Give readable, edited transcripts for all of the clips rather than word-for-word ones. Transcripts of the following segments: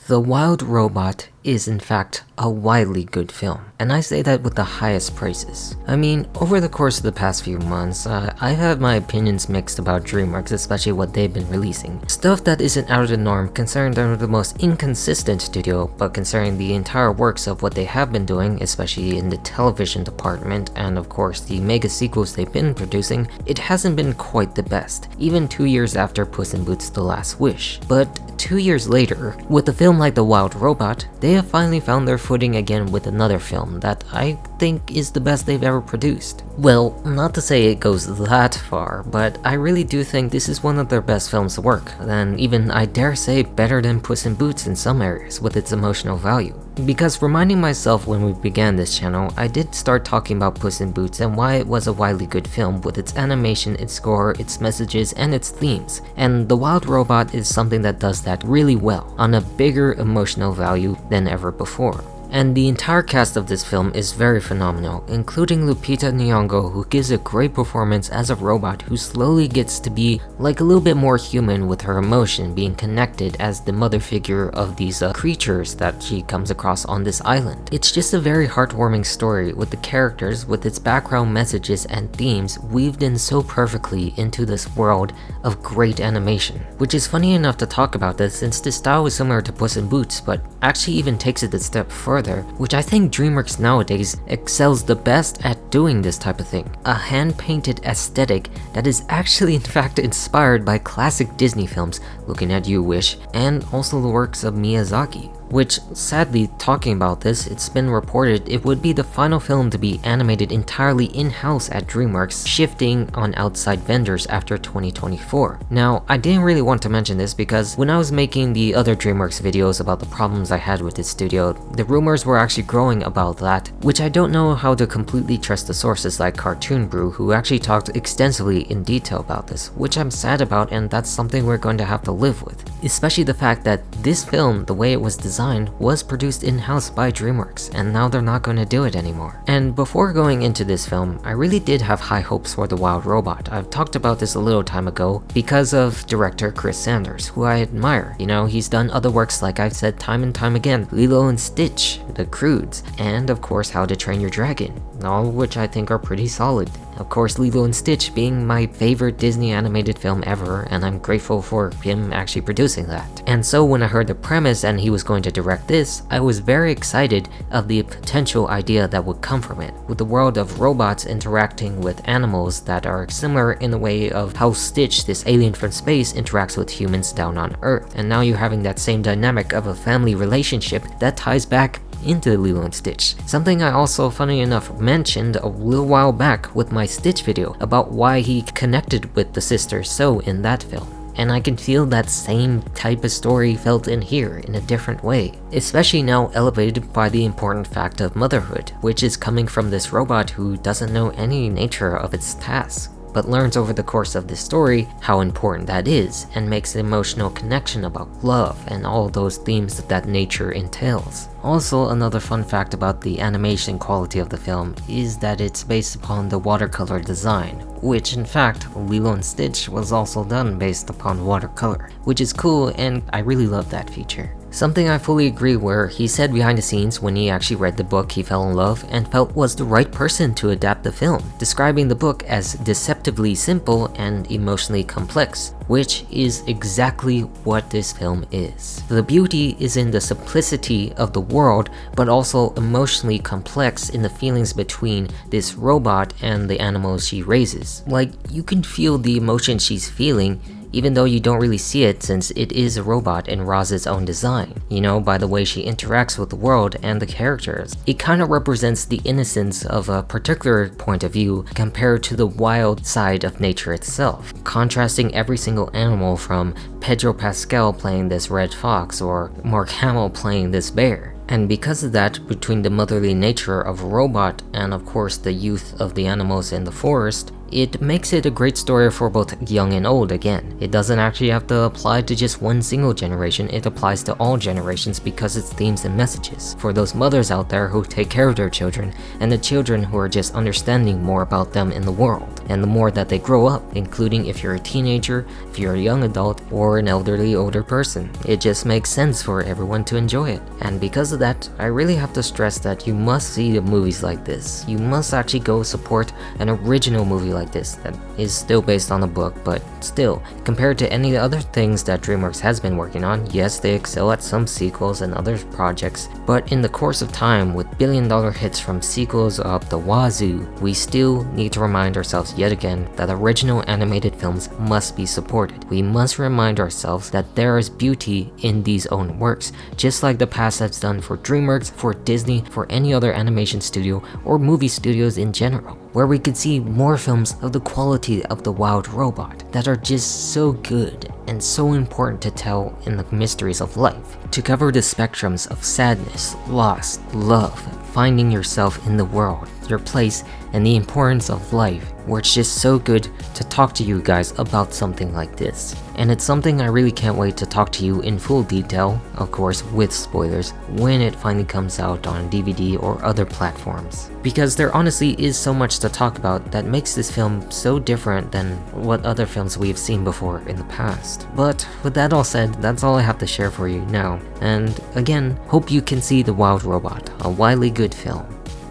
The Wild Robot is in fact a widely good film, and I say that with the highest praises. I mean, over the course of the past few months, I've had my opinions mixed about DreamWorks, especially what they've been releasing. Stuff that isn't out of the norm considering they're the most inconsistent studio, but considering the entire works of what they have been doing, especially in the television department, and of course the mega sequels they've been producing, it hasn't been quite the best, even 2 years after Puss in Boots: The Last Wish. But 2 years later, with a film like The Wild Robot, they have finally found their footing again with another film that I think is the best they've ever produced. Well, not to say it goes that far, but I really do think this is one of their best films to work, and even I dare say better than Puss in Boots in some areas with its emotional value. Because reminding myself when we began this channel, I did start talking about Puss in Boots and why it was a widely good film with its animation, its score, its messages, and its themes. And The Wild Robot is something that does that really well, on a bigger emotional value than ever before. And the entire cast of this film is very phenomenal, including Lupita Nyong'o, who gives a great performance as a robot who slowly gets to be like a little bit more human with her emotion being connected as the mother figure of these creatures that she comes across on this island. It's just a very heartwarming story with the characters with its background messages and themes weaved in so perfectly into this world of great animation. Which is funny enough to talk about this since this style is similar to Puss in Boots, but actually even takes it a step further, which I think DreamWorks nowadays excels the best at doing this type of thing. A hand-painted aesthetic that is actually in fact inspired by classic Disney films, Looking at You, Wish, and also the works of Miyazaki. Which, sadly, talking about this, it's been reported it would be the final film to be animated entirely in-house at DreamWorks, shifting on outside vendors after 2024. Now, I didn't really want to mention this because when I was making the other DreamWorks videos about the problems I had with this studio, the rumors were actually growing about that, which I don't know how to completely trust the sources like Cartoon Brew, who actually talked extensively in detail about this, which I'm sad about, and that's something we're going to have to live with. Especially the fact that this film, the way it was designed, was produced in-house by DreamWorks, and now they're not going to do it anymore. And before going into this film, I really did have high hopes for The Wild Robot. I've talked about this a little time ago because of director Chris Sanders, who I admire. You know, he's done other works like I've said time and time again, Lilo and Stitch, The Croods, and of course How to Train Your Dragon, all which I think are pretty solid. Of course, Lilo and Stitch being my favorite Disney animated film ever, and I'm grateful for him actually producing that. And so when I heard the premise and he was going to direct this, I was very excited of the potential idea that would come from it, with the world of robots interacting with animals that are similar in the way of how Stitch, this alien from space, interacts with humans down on Earth. And now you're having that same dynamic of a family relationship that ties back into Lilo and Stitch. Something I also, funny enough, mentioned a little while back with my Stitch video about why he connected with the sisters so in that film. And I can feel that same type of story felt in here in a different way, especially now elevated by the important fact of motherhood, which is coming from this robot who doesn't know any nature of its tasks, but learns over the course of this story how important that is, and makes an emotional connection about love and all those themes that nature entails. Also, another fun fact about the animation quality of the film is that it's based upon the watercolor design, which in fact, Lilo and Stitch was also done based upon watercolor, which is cool, and I really love that feature. Something I fully agree where he said behind the scenes when he actually read the book he fell in love and felt was the right person to adapt the film, describing the book as deceptively simple and emotionally complex, which is exactly what this film is. The beauty is in the simplicity of the world, but also emotionally complex in the feelings between this robot and the animals she raises. Like, you can feel the emotion she's feeling, even though you don't really see it since it is a robot in Roz's own design, you know, by the way she interacts with the world and the characters. It kind of represents the innocence of a particular point of view compared to the wild side of nature itself, contrasting every single animal from Pedro Pascal playing this red fox or Mark Hamill playing this bear. And because of that, between the motherly nature of a robot and of course the youth of the animals in the forest, It makes it a great story for both young and old again. It doesn't actually have to apply to just one single generation, it applies to all generations because its themes and messages. For those mothers out there who take care of their children, and the children who are just understanding more about them in the world, and the more that they grow up, including if you're a teenager, if you're a young adult, or an elderly older person. It just makes sense for everyone to enjoy it. And because of that, I really have to stress that you must see the movies like this. You must actually go support an original movie like this that is still based on a book, but still, compared to any other things that DreamWorks has been working on, yes, they excel at some sequels and other projects, but in the course of time, with billion-dollar hits from sequels up the wazoo, we still need to remind ourselves yet again that original animated films must be supported. We must remind ourselves that there is beauty in these own works, just like the past has done for DreamWorks, for Disney, for any other animation studio, or movie studios in general, where we could see more films of the quality of The Wild Robot that are just so good and so important to tell in the mysteries of life, to cover the spectrums of sadness, loss, love, finding yourself in the world, your place, and the importance of life, where it's just so good to talk to you guys about something like this. And it's something I really can't wait to talk to you in full detail, of course with spoilers, when it finally comes out on DVD or other platforms. Because there honestly is so much to talk about that makes this film so different than what other films we've seen before in the past. But with that all said, that's all I have to share for you now. And again, hope you can see The Wild Robot, a widely good film.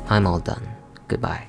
I'm all done. Goodbye.